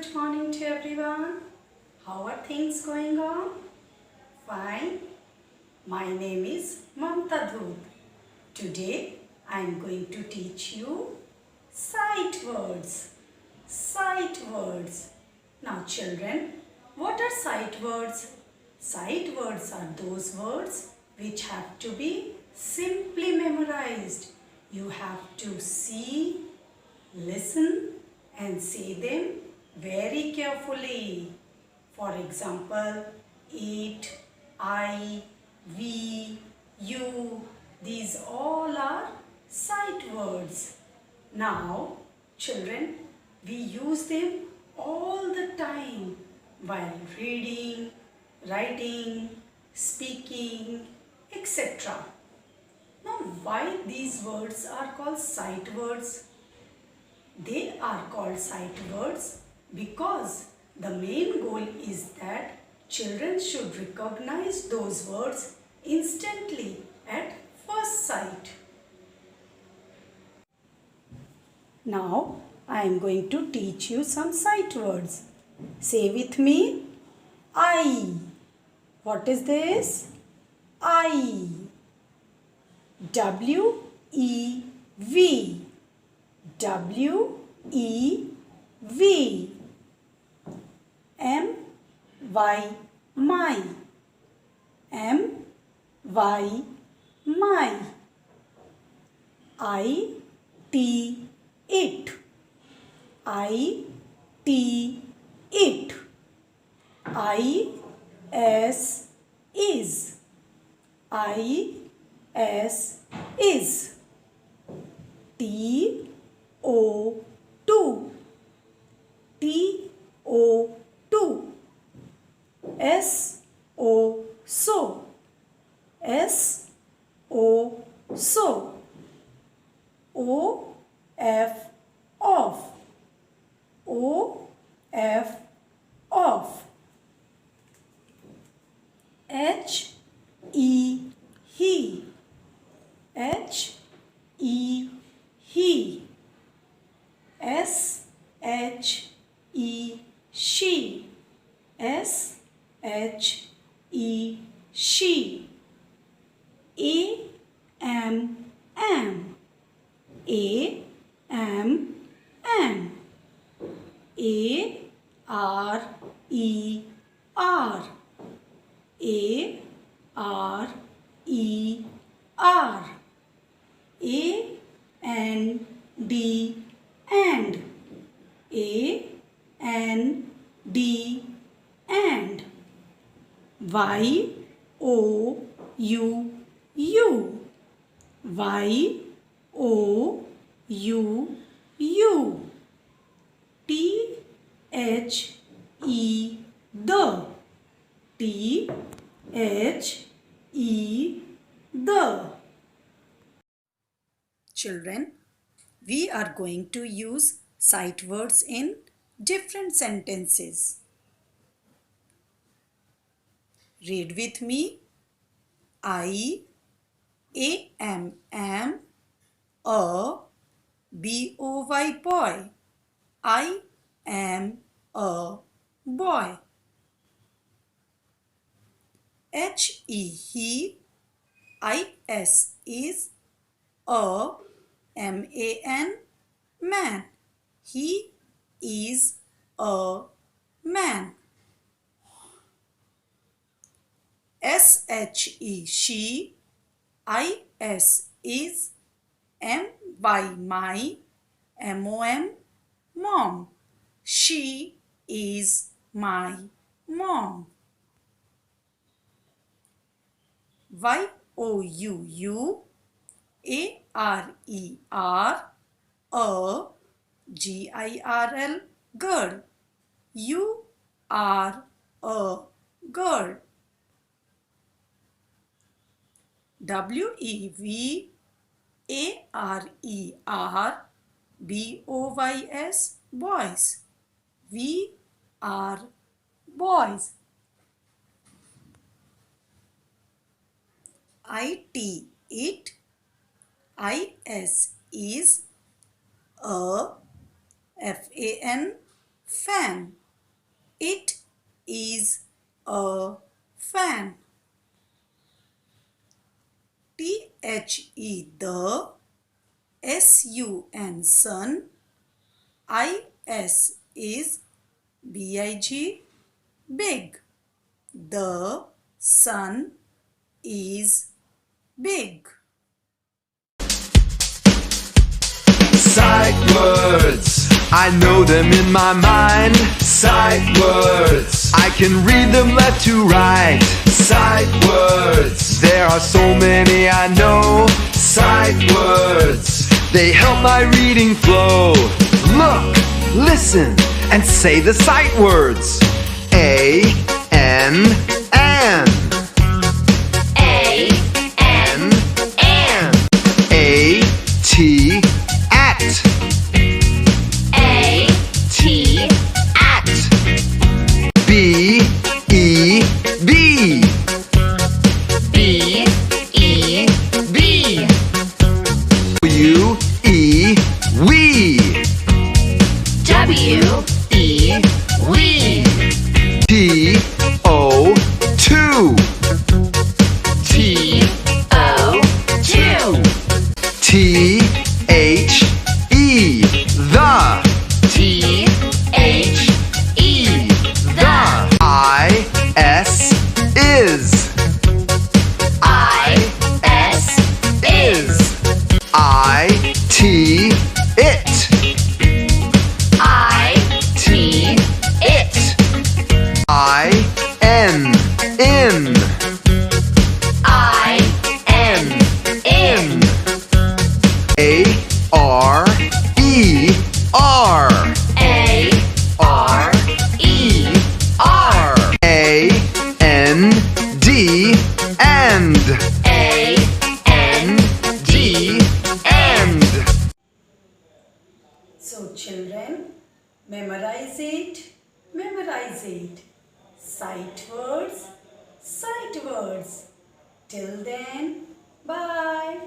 Good morning to everyone. How are things going on? Fine. My name is Mehta. Today I am going to teach you sight words. Sight words. Now children, what are sight words? Sight words are those words which have to be simply memorized. You have to see, listen and say them very carefully. For example, it, I, we, you, these all are sight words. Now, children, we use them all the time while reading, writing, speaking, etc. Now, why these words are called sight words? They are called sight words because the main goal is that children should recognize those words instantly at first sight. Now I am going to teach you some sight words. Say with me, I. What is this? I. W-E-V. W-E-V. M-Y, my. M-Y, my. I-T, it. I-T, it. I-S, is. I-S, is. T-O-2. T-O-2. S-O, so. S-O, so. O-F, off. O-F, off. H-E, he. H-E, he. S-H-E, she. S-H-E, she. A-M-M. A-M-M. A-R-E-R. A-R-E-R. A-N-D, and. A-N-D, and. Y-O-U-U. Y-O-U-U. T-H-E, the. T-H-E, the. Children, we are going to use sight words in different sentences. Read with me. I am a boy, boy. I am a boy. He, is a man, man. He is a man. She, is my, mom. She is my mom. Youareer, girl, girl. You are a girl. Weareer, boys. We are boys. It, is a fan, fan. It is a fan. The, sun, sun. Is big, big. The sun is big. Sight words, I know them in my mind. Sight words, I can read them left to right. Sight words, there are so many I know. Sight words, they help my reading flow. Look, listen, and say the sight words. A, N, an. A, N, an. A, T, at. A, T, at. B, E, B. B, E, B. W, E, we. W, E, we. T, O, two. T, O, two. T, H, E, the. T, H, E, the. I, S, is. I, S, is. I, T, it. I, T, it. I, N, in. I, N, in. A, R, E, R. A, R, E, R. A, N, D, and. A, N, D, and. So children, memorize it, memorize it. Sight words, sight words. Till then, bye.